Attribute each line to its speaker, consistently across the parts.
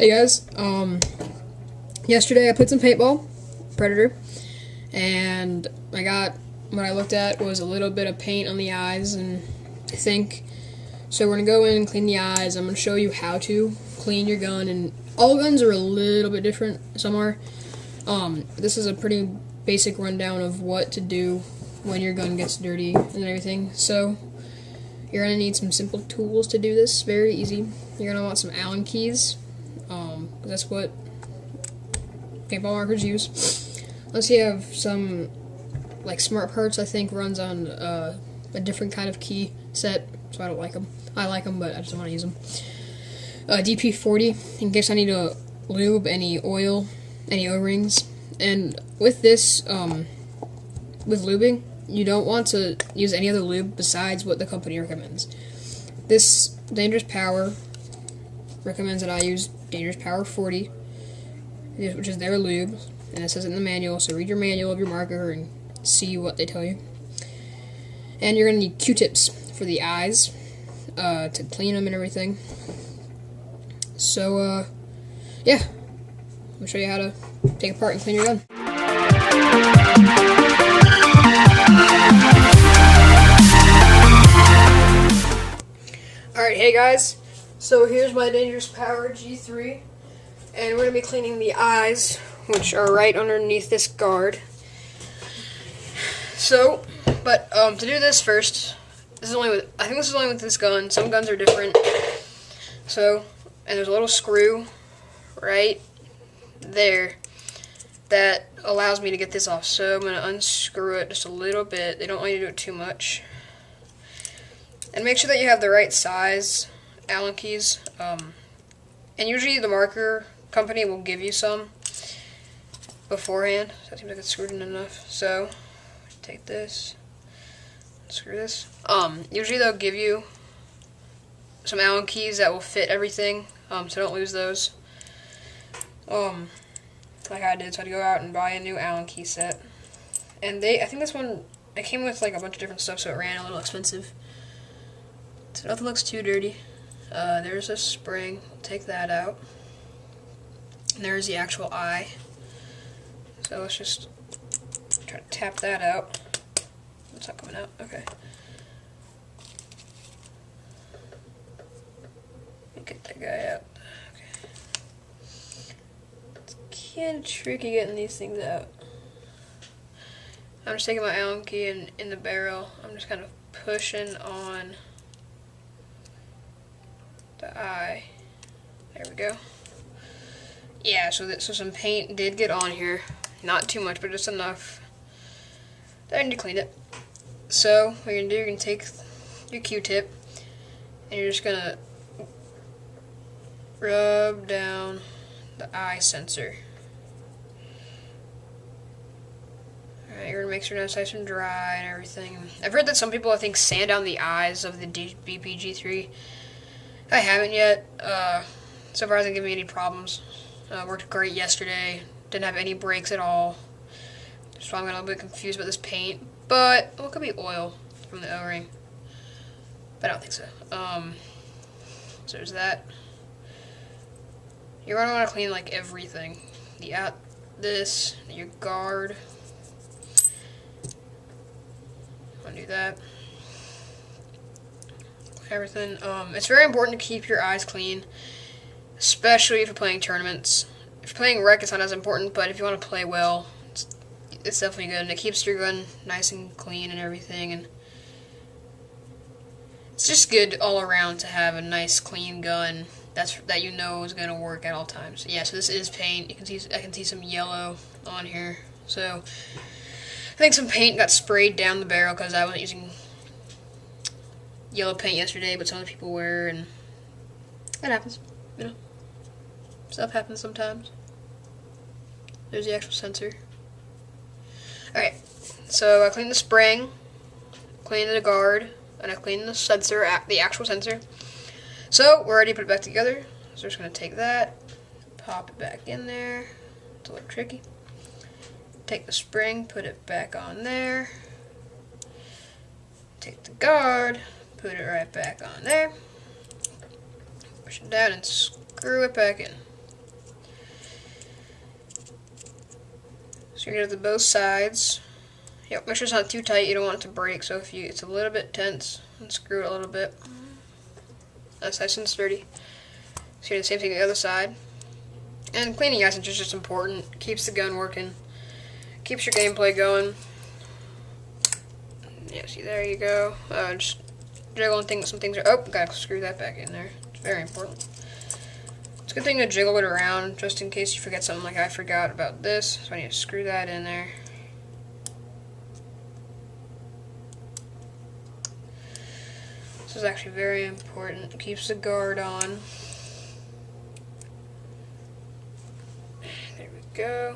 Speaker 1: Hey guys, yesterday I played some paintball, Predator, and what I looked at was a little bit of paint on the eyes, and I think, so we're going to go in and clean the eyes. I'm going to show you how to clean your gun, and all guns are a little bit different, some are. This is a pretty basic rundown of what to do when your gun gets dirty and everything. So, you're going to need some simple tools to do this, very easy. You're going to want some Allen keys. That's what paintball markers use. Unless you have some, like Smart Parts, I think runs on a different kind of key set, so I don't like them. I like them, but I just don't want to use them. DP40, in case I need to lube any oil, any O-rings. And with this, with lubing, you don't want to use any other lube besides what the company recommends. This Dangerous Power recommends that I use Dangerous Power 40, which is their lube, and it says it in the manual, so read your manual of your marker and see what they tell you. And you're going to need Q-tips for the eyes, to clean them and everything. So, yeah, I'll show you how to take apart and clean your gun. Alright, hey guys, so here's my Dangerous Power G3, and we're going to be cleaning the eyes, which are right underneath this guard. So, but to do this first, I think this is only with this gun. Some guns are different. So, and there's a little screw right there that allows me to get this off. So I'm going to unscrew it just a little bit. They don't want you to do it too much. And make sure that you have the right size Allen keys. And usually the marker company will give you some beforehand. That seems like it's screwed in enough. So take this, screw this. Usually they'll give you some Allen keys that will fit everything. So don't lose those. Like I did, so I had to go out and buy a new Allen key set. And I think this one, it came with like a bunch of different stuff, so it ran a little expensive. So nothing looks too dirty. There's a spring. Take that out. And there's the actual eye. So let's just try to tap that out. It's not coming out. Okay. Get that guy out. Okay. It's kind of tricky getting these things out. I'm just taking my Allen key and in the barrel, I'm just kind of pushing on the eye. There we go. Yeah, so some paint did get on here. Not too much, but just enough that I need to clean it. So what you're gonna do, you're gonna take your Q-tip and you're just gonna rub down the eye sensor. Alright, you're gonna make sure it's nice and dry and everything. I've heard that some people, I think, sand down the eyes of the BPG3. I haven't yet. So far, it hasn't given me any problems. Worked great yesterday. Didn't have any breaks at all. So I'm a little bit confused about this paint. But, well, it could be oil from the O-ring. But I don't think so. So there's that. You're going to want to clean, like, everything. Your guard. Want to do that. Everything. It's very important to keep your eyes clean, especially if you're playing tournaments. If you're playing rec, it's not as important, but if you want to play well, it's definitely good, and it keeps your gun nice and clean and everything, and it's just good all around to have a nice, clean gun that you know is going to work at all times. Yeah, so this is paint. I can see some yellow on here. So I think some paint got sprayed down the barrel because I wasn't using yellow paint yesterday, but some other people were, and that happens, you know. Stuff happens sometimes. There's the actual sensor. Alright, so I cleaned the spring, cleaned the guard, and I cleaned the sensor, the actual sensor. So we're ready to put it back together. So we're just going to take that, pop it back in there. It's a little tricky. Take the spring, put it back on there. Take the guard, put it right back on there. Push it down and screw it back in. So you're gonna do both sides. Yep, make sure it's not too tight. You don't want it to break. So if it's a little bit tense, unscrew it a little bit. That's nice and sturdy. So you do the same thing on the other side. And cleaning your eyes is just important. Keeps the gun working. Keeps your gameplay going. Yeah, see, there you go. Just jiggling some things are. Oh, gotta screw that back in there. It's very important. It's a good thing to jiggle it around just in case you forget something like I forgot about this. So I need to screw that in there. This is actually very important. It keeps the guard on. There we go.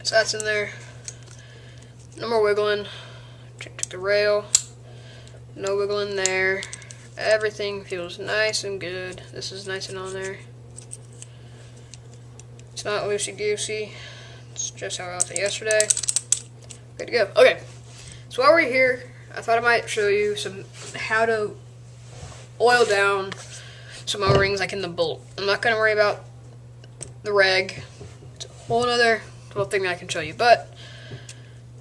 Speaker 1: So that's in there. No more wiggling. Check the rail. No wiggling there. Everything feels nice and good. This is nice and on there. It's not loosey-goosey. It's just how I left it yesterday. Good to go. Okay. So while we're here, I thought I might show you how to oil down some O-rings like in the bolt. I'm not going to worry about the reg. It's a whole other little thing that I can show you, but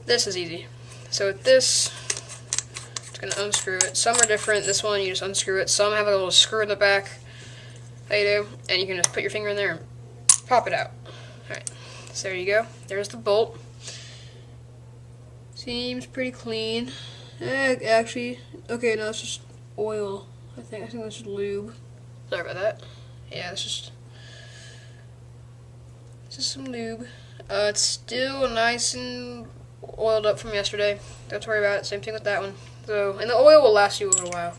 Speaker 1: this is easy. So with this, it's going to unscrew it. Some are different. This one, you just unscrew it. Some have a little screw in the back that you do, and you can just put your finger in there and pop it out. Alright, so there you go. There's the bolt. Seems pretty clean. Actually, okay, no, it's just oil. I think that's just lube. Sorry about that. Yeah, it's just some lube. It's still nice and oiled up from yesterday. Don't worry about it. Same thing with that one. So, and the oil will last you a little while.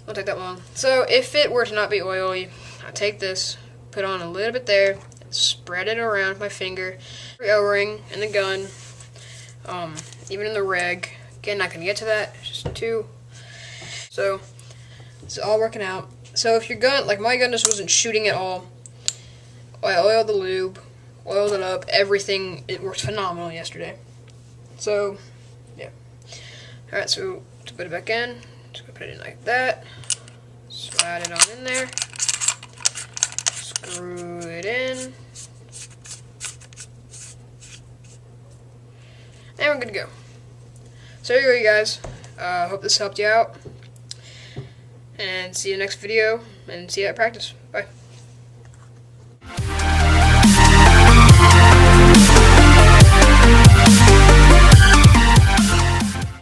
Speaker 1: Won't take that long. So, if it were to not be oily, I take this, put on a little bit there, and spread it around with my finger. Every O-ring in the gun, even in the reg. Again, not gonna get to that. It's just two. So, it's all working out. So, if your gun, like my gun, just wasn't shooting at all, I oiled the lube. Oiled it up, everything, it worked phenomenal yesterday. So, yeah. Alright, so to put it back in, just gonna put it in like that. Slide it on in there. Screw it in. And we're good to go. So there you go, you guys. Hope this helped you out. And see you next video, and see you at practice. Bye.